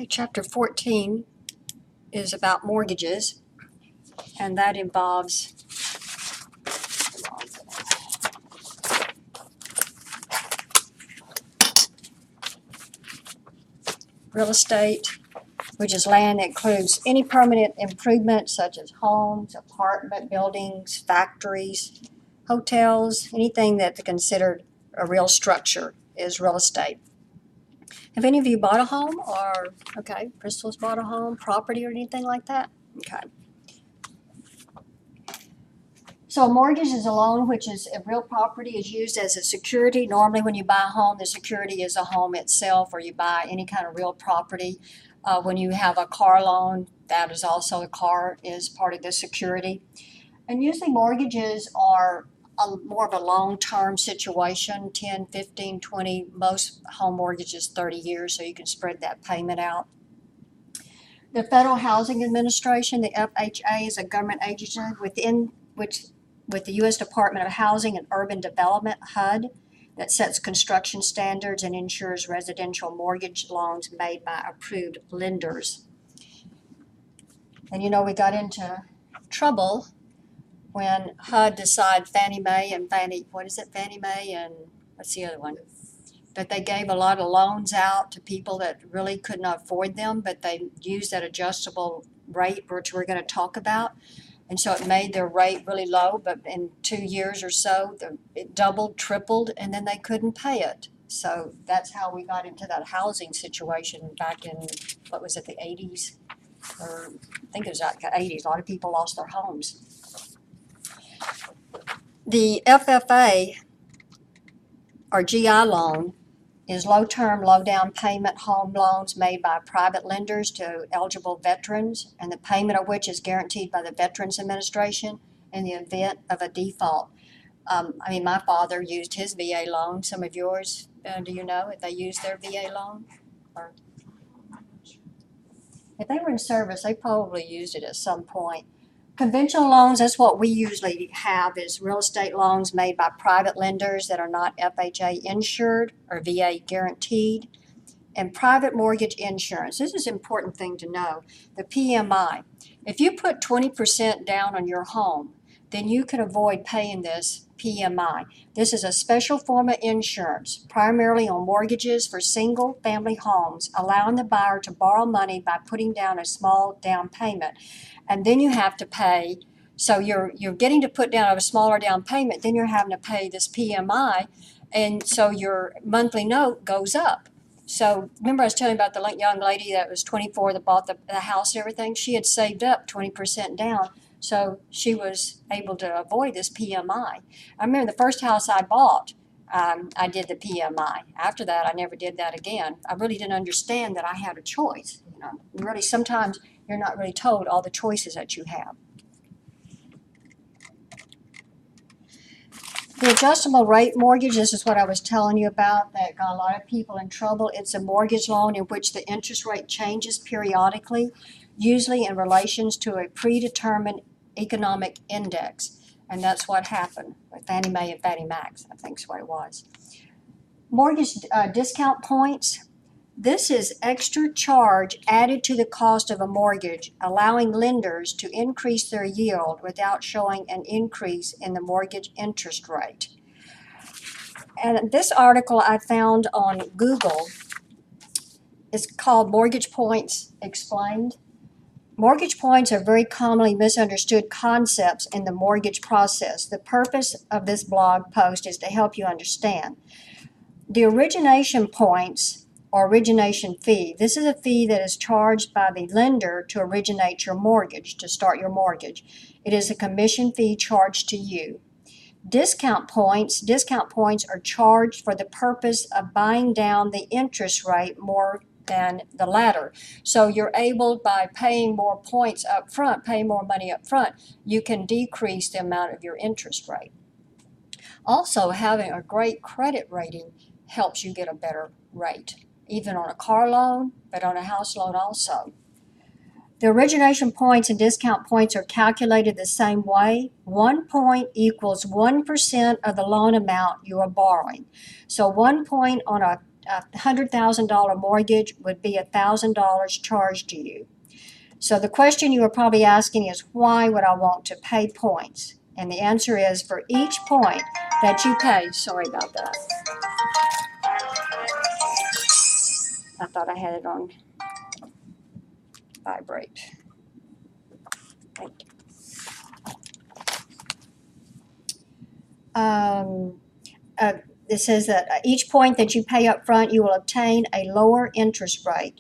Okay, Chapter 14 is about mortgages, and that involves real estate, which is land that includes any permanent improvements such as homes, apartment buildings, factories, hotels, anything that's considered a real structure is real estate. Have any of you bought a home or, okay, Crystal's bought a home, property or anything like that? Okay. So a mortgage is a loan which is a real property is used as a security. Normally when you buy a home, the security is a home itself, or you buy any kind of real property. When you have a car loan, that is also a car is part of the security. And usually mortgages are more of a long-term situation, 10, 15, 20, most home mortgages 30 years, so you can spread that payment out. The Federal Housing Administration, the FHA, is a government agency with the U.S. Department of Housing and Urban Development, HUD, that sets construction standards and ensures residential mortgage loans made by approved lenders. And you know, we got into trouble when HUD decided Fannie Mae and Fannie Mae and what's the other one? That they gave a lot of loans out to people that really could not afford them, but they used that adjustable rate, which we're going to talk about. And so it made their rate really low, but in 2 years or so, it doubled, tripled, and then they couldn't pay it. So that's how we got into that housing situation back in, what was it, the 80s? Or I think it was like the 80s. A lot of people lost their homes. The FFA, or GI loan, is low-term, low-down payment home loans made by private lenders to eligible veterans, and the payment of which is guaranteed by the Veterans Administration in the event of a default. My father used his VA loan. Some of yours, do you know if they used their VA loan? Or if they were in service, they probably used it at some point. Conventional loans, that's what we usually have, is real estate loans made by private lenders that are not FHA insured or VA guaranteed. And private mortgage insurance, this is an important thing to know, the PMI. If you put 20% down on your home, then you can avoid paying this PMI. This is a special form of insurance, primarily on mortgages for single-family homes, allowing the buyer to borrow money by putting down a small down payment. And then you have to pay, so you're getting to put down a smaller down payment, then you're having to pay this PMI, and so your monthly note goes up. So remember I was telling you about the young lady that was 24 that bought the house and everything? She had saved up 20% down, so she was able to avoid this PMI. I remember the first house I bought, I did the PMI. After that, I never did that again. I really didn't understand that I had a choice. You know, really, sometimes you're not really told all the choices that you have. The adjustable rate mortgage, this is what I was telling you about that got a lot of people in trouble. It's a mortgage loan in which the interest rate changes periodically, usually in relations to a predetermined economic index. And that's what happened with Fannie Mae and Fannie Mac, I think is what it was. Mortgage discount points. This is extra charge added to the cost of a mortgage, allowing lenders to increase their yield without showing an increase in the mortgage interest rate. And this article I found on Google is called Mortgage Points Explained. Mortgage points are very commonly misunderstood concepts in the mortgage process. The purpose of this blog post is to help you understand. The origination points or origination fee. This is a fee that is charged by the lender to originate your mortgage, to start your mortgage. It is a commission fee charged to you. Discount points are charged for the purpose of buying down the interest rate more than the latter. So you're able, by paying more points up front, paying more money up front, you can decrease the amount of your interest rate. Also, having a great credit rating helps you get a better rate, even on a car loan, but on a house loan also. The origination points and discount points are calculated the same way. 1 point equals 1% of the loan amount you are borrowing. So 1 point on a $100,000 mortgage would be $1,000 charged to you. So the question you are probably asking is, why would I want to pay points? And the answer is, for each point that you pay, sorry about that. I thought I had it on vibrate. It says that each point that you pay up front, you will obtain a lower interest rate.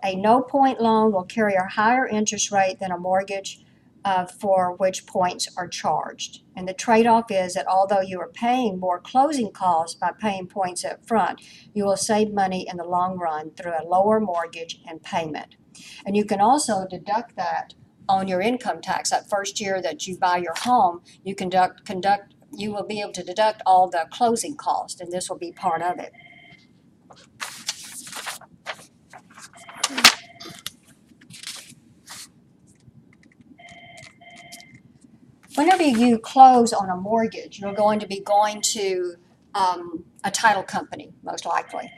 A no-point loan will carry a higher interest rate than a mortgage for which points are charged. And the trade-off is that although you are paying more closing costs by paying points up front, you will save money in the long run through a lower mortgage and payment. And you can also deduct that on your income tax. That first year that you buy your home, you you will be able to deduct all the closing costs, and this will be part of it. Whenever you close on a mortgage, you're going to be going to a title company, most likely.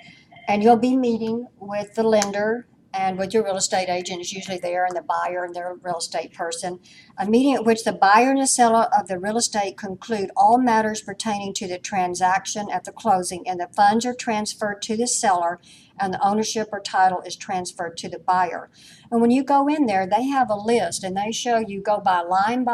And you'll be meeting with the lender and with your real estate agent is usually there, and the buyer and their real estate person. A meeting at which the buyer and the seller of the real estate conclude all matters pertaining to the transaction at the closing, and the funds are transferred to the seller, and the ownership or title is transferred to the buyer. And when you go in there, they have a list, and they show you, go by line,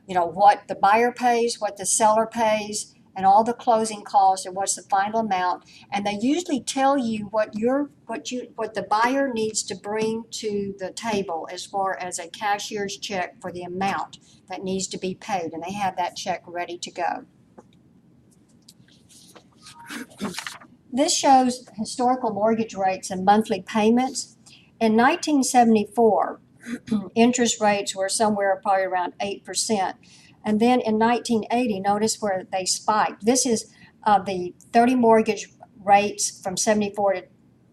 you know, what the buyer pays, what the seller pays, and all the closing costs, and what's the final amount. And they usually tell you what the buyer needs to bring to the table as far as a cashier's check for the amount that needs to be paid, and they have that check ready to go. This shows historical mortgage rates and monthly payments. In 1974, interest rates were somewhere probably around 8%. And then in 1980, notice where they spiked. This is the 30 mortgage rates from 74 to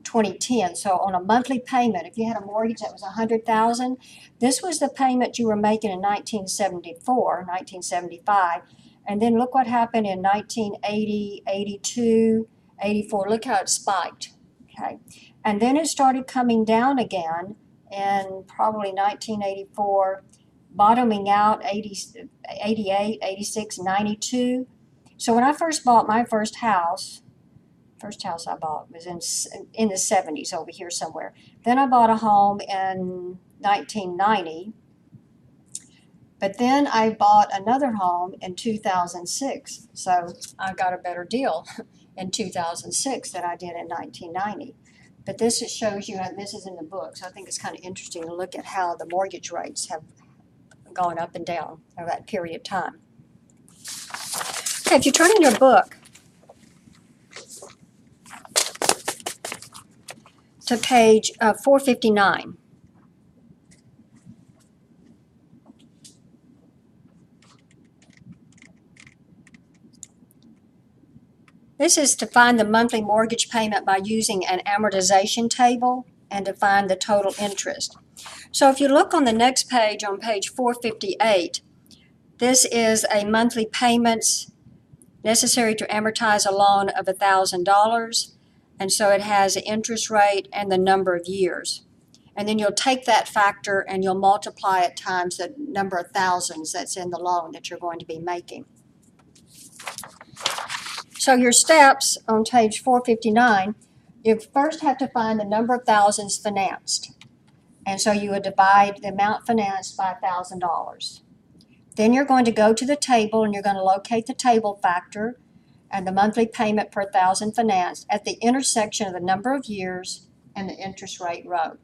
2010. So on a monthly payment, if you had a mortgage that was $100,000, this was the payment you were making in 1974, 1975. And then look what happened in 1980, 82, 84. Look how it spiked. Okay. And then it started coming down again in probably 1984, bottoming out 88, 86, 92. So when I first bought my first house I bought was in the 70s over here somewhere. Then I bought a home in 1990. But then I bought another home in 2006. So I got a better deal in 2006 than I did in 1990. But this shows you, and this is in the book, so I think it's kind of interesting to look at how the mortgage rates have gone up and down over that period of time. Okay, if you turn in your book to page 459. This is to find the monthly mortgage payment by using an amortization table and to find the total interest. So if you look on the next page, on page 458, this is a monthly payments necessary to amortize a loan of $1,000. And so it has an interest rate and the number of years. And then you'll take that factor and you'll multiply it times the number of thousands that's in the loan that you're going to be making. So your steps on page 459, you first have to find the number of thousands financed. And so you would divide the amount financed by $1,000. Then you're going to go to the table and you're going to locate the table factor and the monthly payment per thousand financed at the intersection of the number of years and the interest rate row.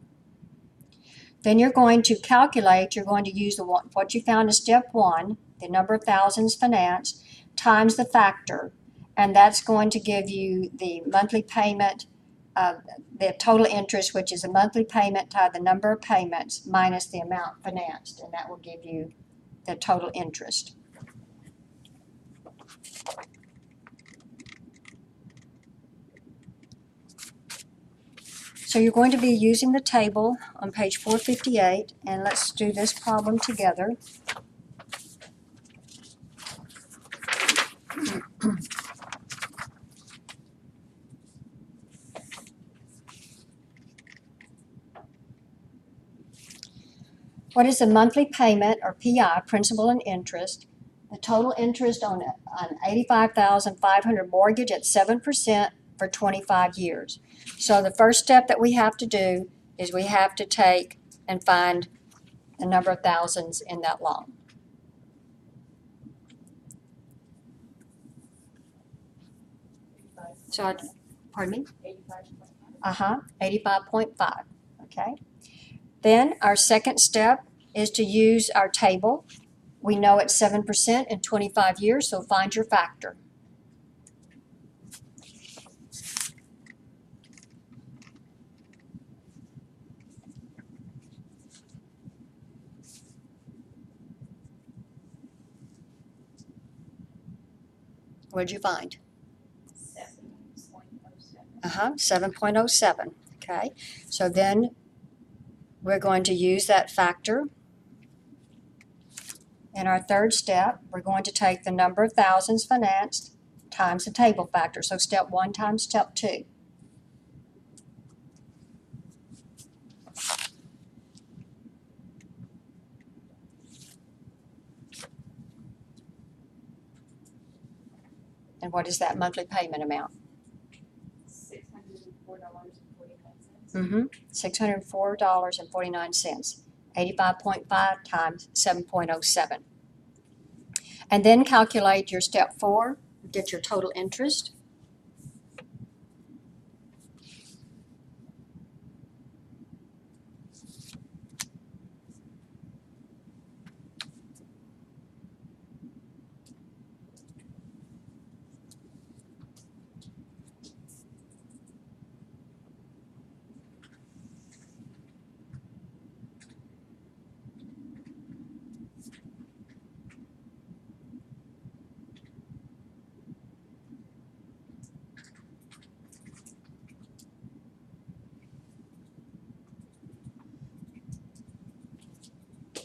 Then you're going to calculate, you're going to use what you found in step 1, the number of thousands financed, times the factor, and that's going to give you the monthly payment, the total interest, which is a monthly payment times the number of payments minus the amount financed, and that will give you the total interest. So you're going to be using the table on page 458, and let's do this problem together. What is the monthly payment, or PI, principal and interest? The total interest on an $85,500 mortgage at 7% for 25 years. So the first step that we have to do is we have to take and find the number of thousands in that loan. So, pardon me? 85.5, okay. Then our second step is to use our table. We know it's 7% in 25 years, so find your factor. What did you find? 7.07, okay. So then we're going to use that factor. In our third step, we're going to take the number of thousands financed times the table factor. So step 1 times step 2. And what is that monthly payment amount? $604.49. 85.5 times 7.07. And then calculate your step 4, get your total interest.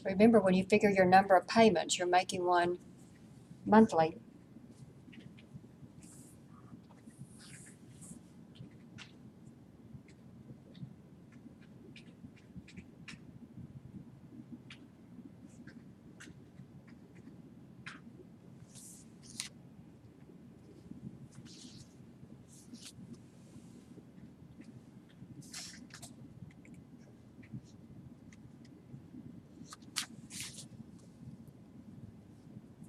Remember, when you figure your number of payments, you're making one monthly.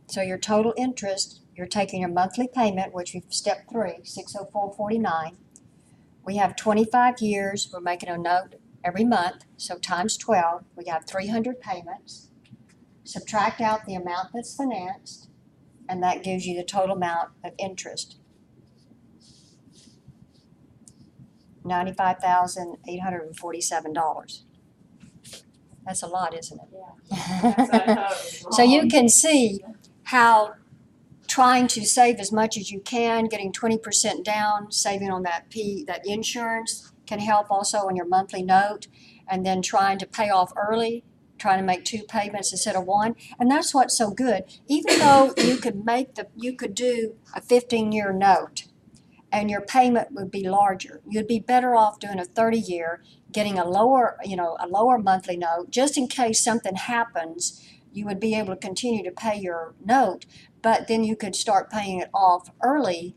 So your total interest, you're taking your monthly payment, which we've step 3, $604.49. We have 25 years. We're making a note every month, so times 12, we have 300 payments. Subtract out the amount that's financed, and that gives you the total amount of interest. $95,847. That's a lot, isn't it? Yeah. So you can see how trying to save as much as you can, getting 20% down, saving on that insurance can help also on your monthly note, and then trying to pay off early, trying to make 2 payments instead of 1. And that's what's so good. Even though you could do a 15-year note and your payment would be larger, you'd be better off doing a 30-year, getting a lower monthly note, just in case something happens. You would be able to continue to pay your note, but then you could start paying it off early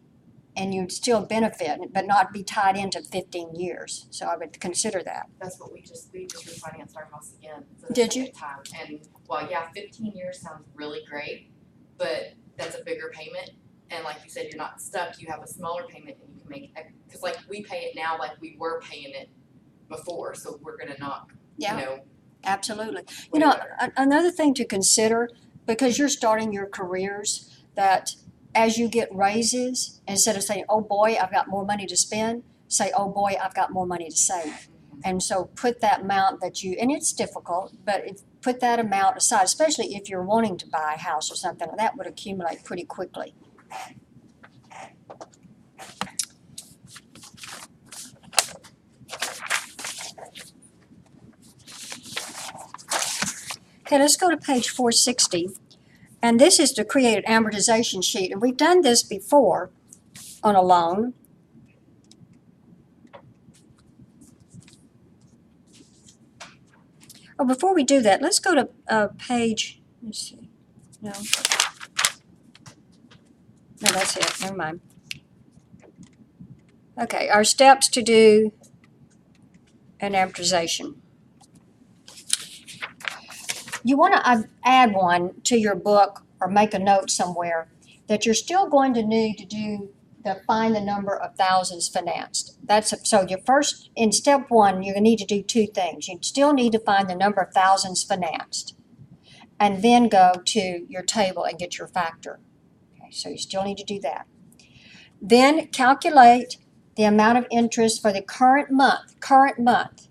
and you'd still benefit, but not be tied into 15 years. So I would consider that. That's what we just refinanced our house again for the Did you? second time. And well, yeah, 15 years sounds really great, but that's a bigger payment. And like you said, you're not stuck. You have a smaller payment and you can make, because like we pay it now like we were paying it before. So we're going to knock, Absolutely. Another thing to consider, because you're starting your careers, that as you get raises, instead of saying, oh boy, I've got more money to spend, say, oh boy, I've got more money to save. And so put that amount and it's difficult, but put that amount aside, especially if you're wanting to buy a house or something, that would accumulate pretty quickly. Okay, let's go to page 460. And this is to create an amortization sheet. And we've done this before on a loan. Oh, before we do that, let's go to page, let's see, no. No, that's it, never mind. Okay, our steps to do an amortization. You want to add one to your book or make a note somewhere that you're still going to need to do find the number of thousands financed. So your first, in step one, you're going to need to do two things. You still need to find the number of thousands financed and then go to your table and get your factor. Okay, so you still need to do that. Then calculate the amount of interest for the current month,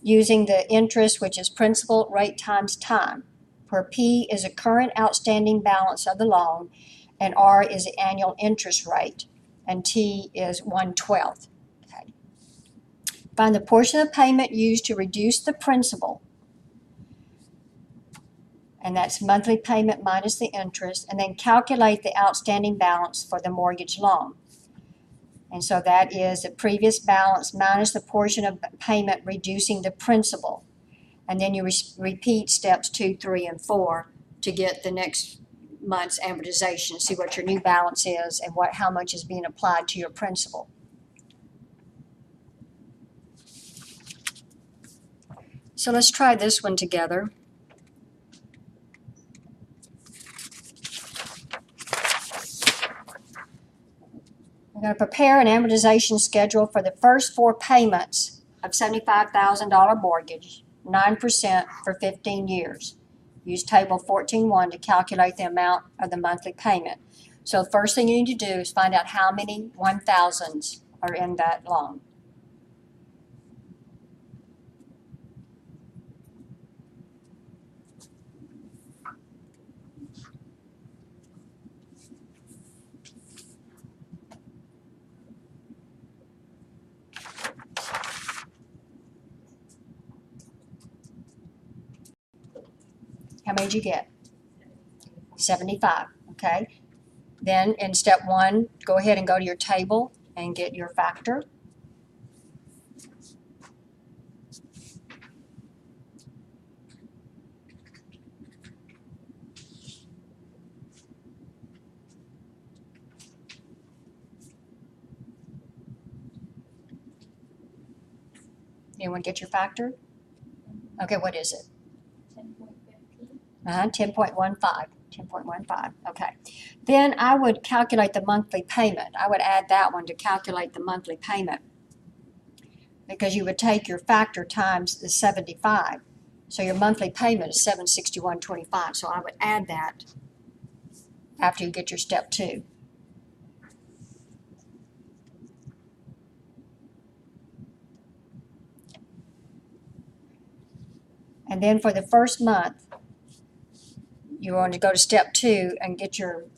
using the interest, which is principal rate times time, where P is a current outstanding balance of the loan, and R is the annual interest rate, and T is 1/12. Okay. Find the portion of payment used to reduce the principal, and that's monthly payment minus the interest, and then calculate the outstanding balance for the mortgage loan. And so that is the previous balance minus the portion of payment reducing the principal. And then you repeat steps 2, 3, and 4 to get the next month's amortization, see what your new balance is and how much is being applied to your principal. So let's try this one together. We're going to prepare an amortization schedule for the first 4 payments of $75,000 mortgage, 9% for 15 years. Use table 14.1 to calculate the amount of the monthly payment. So the first thing you need to do is find out how many 1,000s are in that loan. How many did you get? 75, okay? Then in step 1, go ahead and go to your table and get your factor. Anyone get your factor? Okay, what is it? 10.15. 10.15, okay. Then I would calculate the monthly payment. I would add that one to calculate the monthly payment, because you would take your factor times the 75. So your monthly payment is $761.25. So I would add that after you get your step 2. And then for the first month, you're going to go to step 2 and get to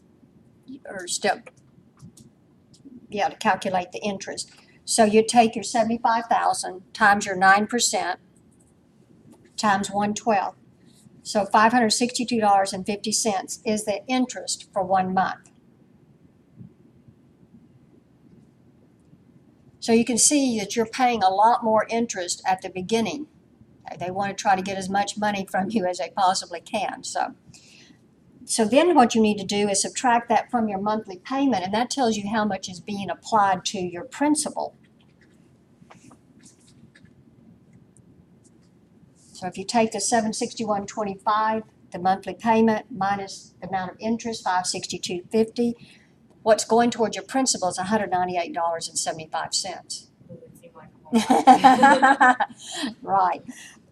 calculate the interest. So you take your 75,000 times your 9% times 1/12. So $562.50 is the interest for 1 month. So you can see that you're paying a lot more interest at the beginning. They want to try to get as much money from you as they possibly can. So then what you need to do is subtract that from your monthly payment, and that tells you how much is being applied to your principal. So if you take the $761.25, the monthly payment, minus the amount of interest, $562.50, what's going towards your principal is $198.75. Right.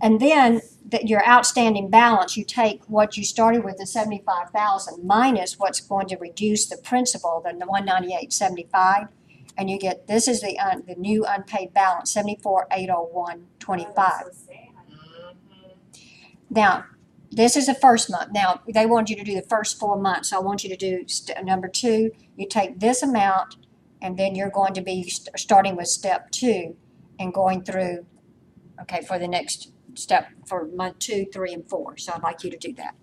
And then your outstanding balance, you take what you started with, the 75,000, minus what's going to reduce the principal, the 198.75, and you get, this is the new unpaid balance, 74,801.25. Now, this is the first month. Now, they want you to do the first 4 months. So I want you to do number 2. You take this amount, and then you're going to be starting with step 2 and going through, okay, for the next step for month 2, 3, and 4. So I'd like you to do that.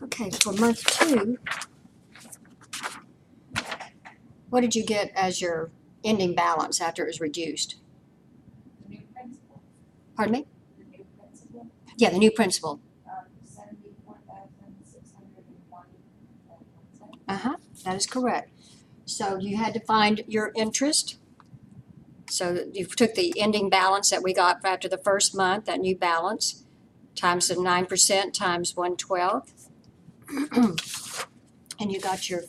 Okay, for month 2, what did you get as your ending balance after it was reduced? The new principal, Pardon me? the new principal, Yeah, the new principal. 74,601. That is correct. So you had to find your interest. So you took the ending balance that we got after the first month, that new balance, times the 9% times 112. And you got your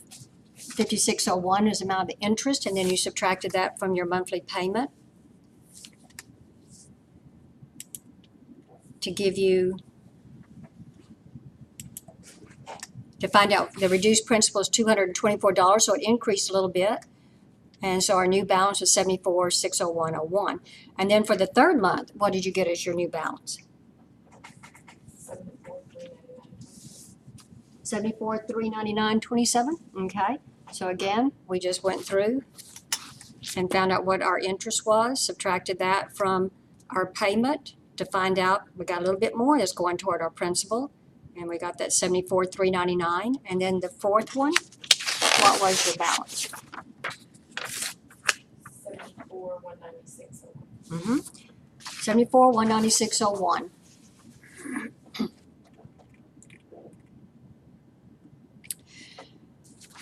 5601 as the amount of the interest, and then you subtracted that from your monthly payment to give you, to find out the reduced principal is $224, so it increased a little bit. And so our new balance was 74,601.01. And then for the third month, what did you get as your new balance? 74,399.27. Okay. So again, we just went through and found out what our interest was, subtracted that from our payment to find out we got a little bit more that's going toward our principal, and we got that 74,399. And then the fourth one, what was your balance? 74,196.01. 74,196.01.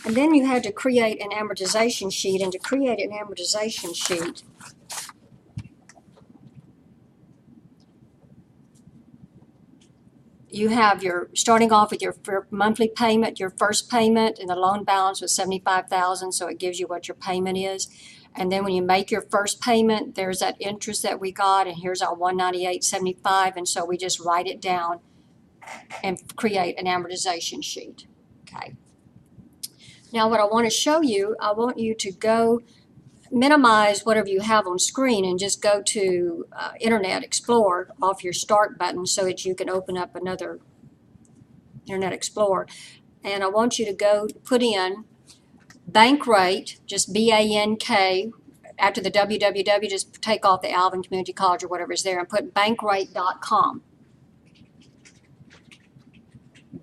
And then you had to create an amortization sheet, and to create an amortization sheet, you have your, starting off with your monthly payment, your first payment, and the loan balance was $75,000, so it gives you what your payment is. And then when you make your first payment, there's that interest that we got, and here's our $198.75, and so we just write it down and create an amortization sheet. Okay. Now what I want to show you, I want you to go minimize whatever you have on screen and just go to Internet Explorer off your Start button so that you can open up another Internet Explorer. And I want you to go put in bank rate, just BANK, after the www, just take off the Alvin Community College or whatever is there and put bankrate.com.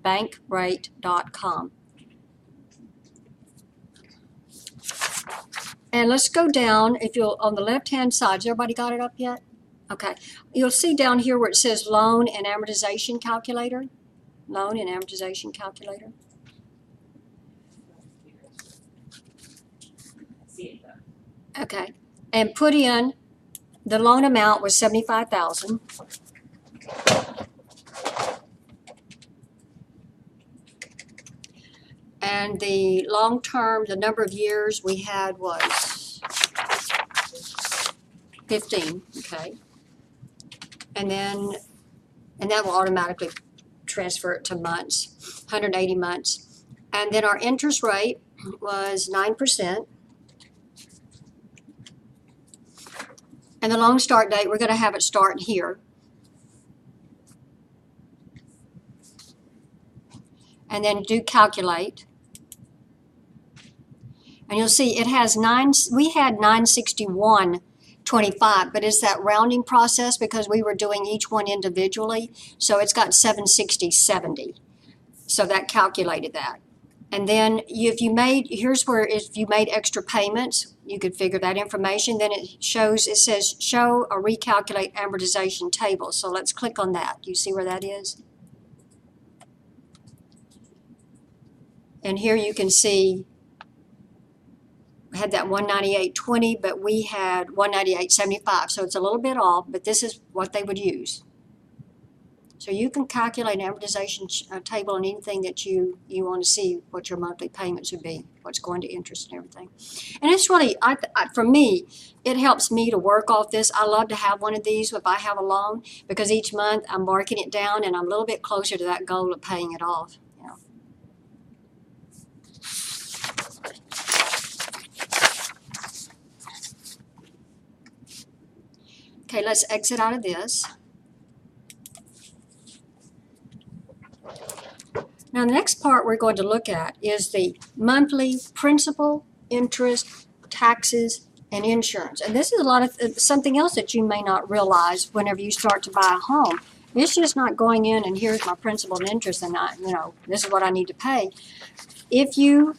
Bankrate.com. And let's go down, if you'll, on the left-hand side, has everybody got it up yet? Okay. You'll see down here where it says Loan and Amortization Calculator. Loan and Amortization Calculator. Okay. And put in, the loan amount was $75,000. And the long-term, the number of years we had was 15, okay? And that will automatically transfer it to months, 180 months. And then our interest rate was 9%. And the loan start date, we're gonna have it start here. And then do calculate. And you'll see it has we had 961.25, but it's that rounding process because we were doing each one individually. So it's got 760.70. So that calculated that. And then if you made, here's where if you made extra payments, you could figure that information. Then it says show or recalculate amortization table. So let's click on that. You see where that is? And here you can see we had that 198.20, but we had 198.75. So it's a little bit off, but this is what they would use. So you can calculate an amortization table on anything that you want to see what your monthly payments would be, what's going to interest and everything. And it's really, for me, it helps me to work off this. I love to have one of these if I have a loan because each month I'm marking it down and I'm a little bit closer to that goal of paying it off. Okay, let's exit out of this. Now, the next part we're going to look at is the monthly principal, interest, taxes, and insurance. And this is a lot of something else that you may not realize whenever you start to buy a home It's just not going in and here's my principal and interest and this is what I need to pay. If you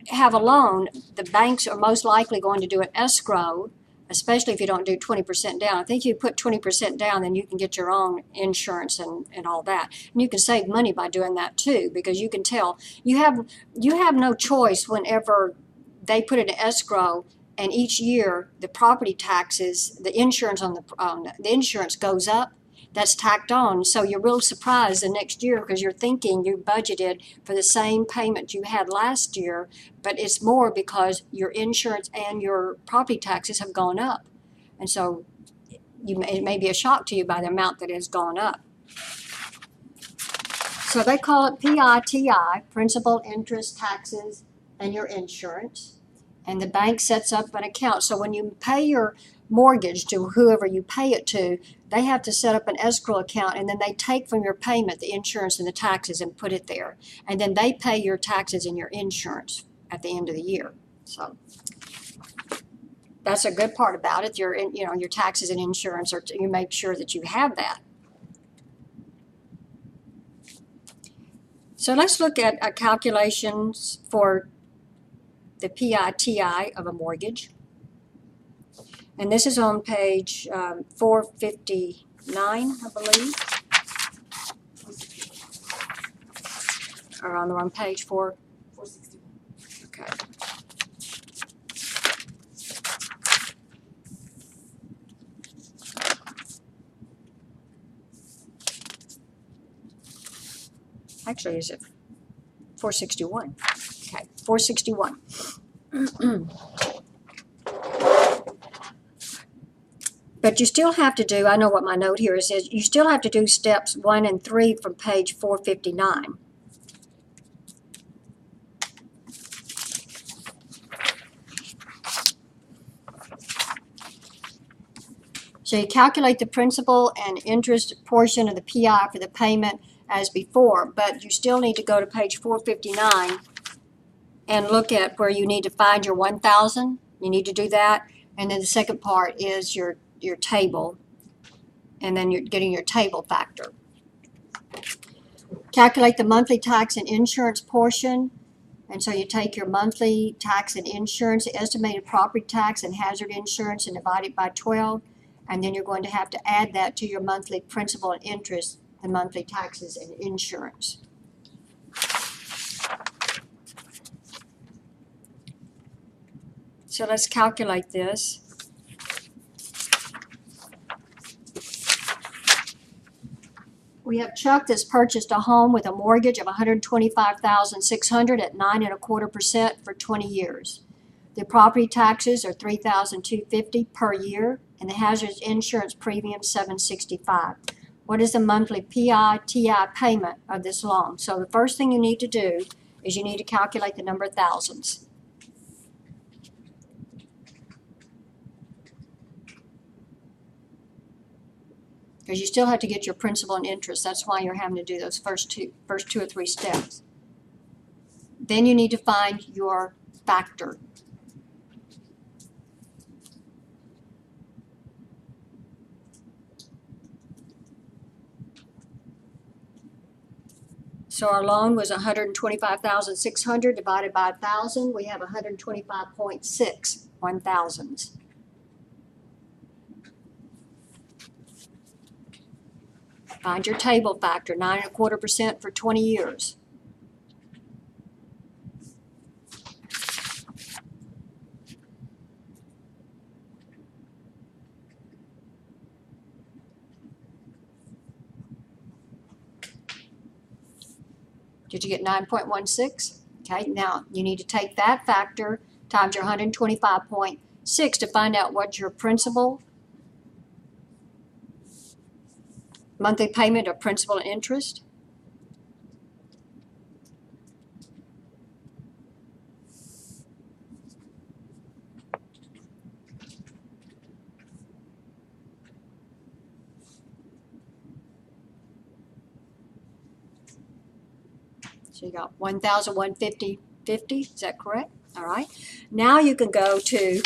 have a loan, the banks are most likely going to do an escrow, especially if you don't do 20% down. I think you put 20% down, then you can get your own insurance and all that. And you can save money by doing that too, because you can tell you have no choice whenever they put it in escrow, and each year the property taxes, the insurance on the insurance goes up. That's tacked on, so you're real surprised the next year because you're thinking you budgeted for the same payment you had last year, but it's more because your insurance and your property taxes have gone up, and so it may be a shock to you by the amount that has gone up. So they call it PITI, principal, interest, taxes, and your insurance, and the bank sets up an account. So when you pay your mortgage to whoever you pay it to, they have to set up an escrow account, and then they take from your payment the insurance and the taxes and put it there, and then they pay your taxes and your insurance at the end of the year. So that's a good part about it. Your taxes and insurance, or you make sure that you have that. So let's look at calculations for the PITI of a mortgage. And this is on page 459, I believe. Or on the wrong page, 461. Okay. Actually, is it 461? Okay, 461. But you still have to do, I know what my note here is you still have to do steps 1 and 3 from page 459. So you calculate the principal and interest portion of the PI for the payment as before, but you still need to go to page 459 and look at where you need to find your 1,000. You need to do that. And then the second part is your table, and then you're getting your table factor. Calculate the monthly tax and insurance portion. And so you take your monthly tax and insurance, the estimated property tax and hazard insurance, and divide it by 12. And then you're going to have to add that to your monthly principal and interest, the monthly taxes and insurance. So let's calculate this. We have Chuck that's purchased a home with a mortgage of $125,600 at 9.25% for 20 years. The property taxes are $3,250 per year, and the hazardous insurance premium $765. What is the monthly PITI payment of this loan? So the first thing you need to do is you need to calculate the number of thousands. Because you still have to get your principal and interest. That's why you're having to do those first two or three steps. Then you need to find your factor. So our loan was $125,600 divided by 1,000. We have 125.6 1,000s. Find your table factor, 9.25% for 20 years. Did you get 9.16? Okay, now you need to take that factor times your 125.6 to find out what your principal, monthly payment of principal and interest. So you got 1,150.50, is that correct? All right. Now you can go to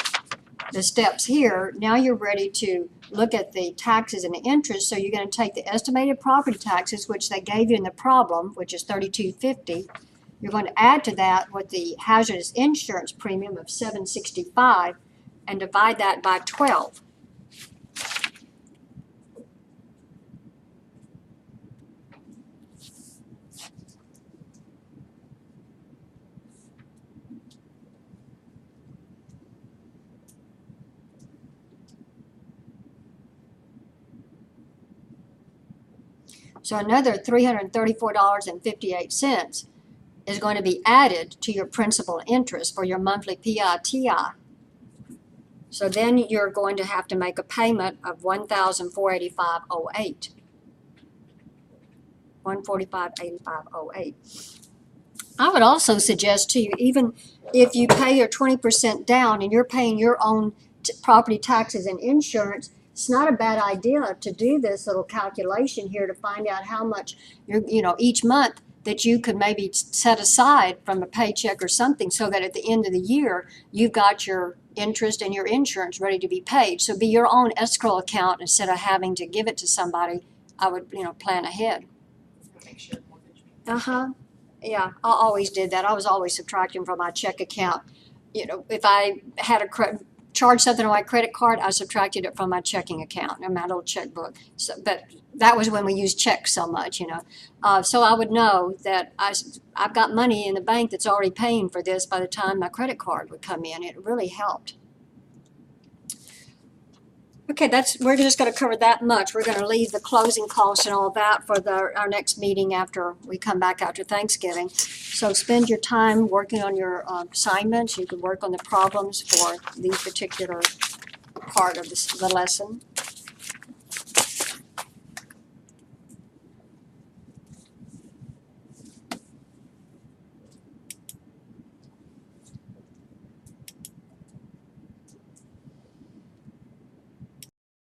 the steps here, now you're ready to look at the taxes and the interest. So you're gonna take the estimated property taxes, which they gave you in the problem, which is $32.50. You're going to add to that with the hazardous insurance premium of $765 and divide that by 12. So another $334.58 is going to be added to your principal and interest for your monthly PITI. So then you're going to have to make a payment of $1,485.08. $145.8508. I would also suggest to you, even if you pay your 20% down and you're paying your own property taxes and insurance, it's not a bad idea to do this little calculation here to find out how much each month that you could maybe set aside from a paycheck or something, so that at the end of the year you've got your interest and your insurance ready to be paid. So be your own escrow account instead of having to give it to somebody. I would plan ahead. Make sure mortgage. Yeah, I always did that. I was always subtracting from my check account. If I had charged something on my credit card, I subtracted it from my checking account and my little checkbook. So, but that was when we used checks so much, So I would know that I've got money in the bank that's already paying for this by the time my credit card would come in. It really helped. Okay, we're just going to cover that much. We're going to leave the closing costs and all that for our next meeting after we come back after Thanksgiving. So spend your time working on your assignments. You can work on the problems for the particular part of the lesson.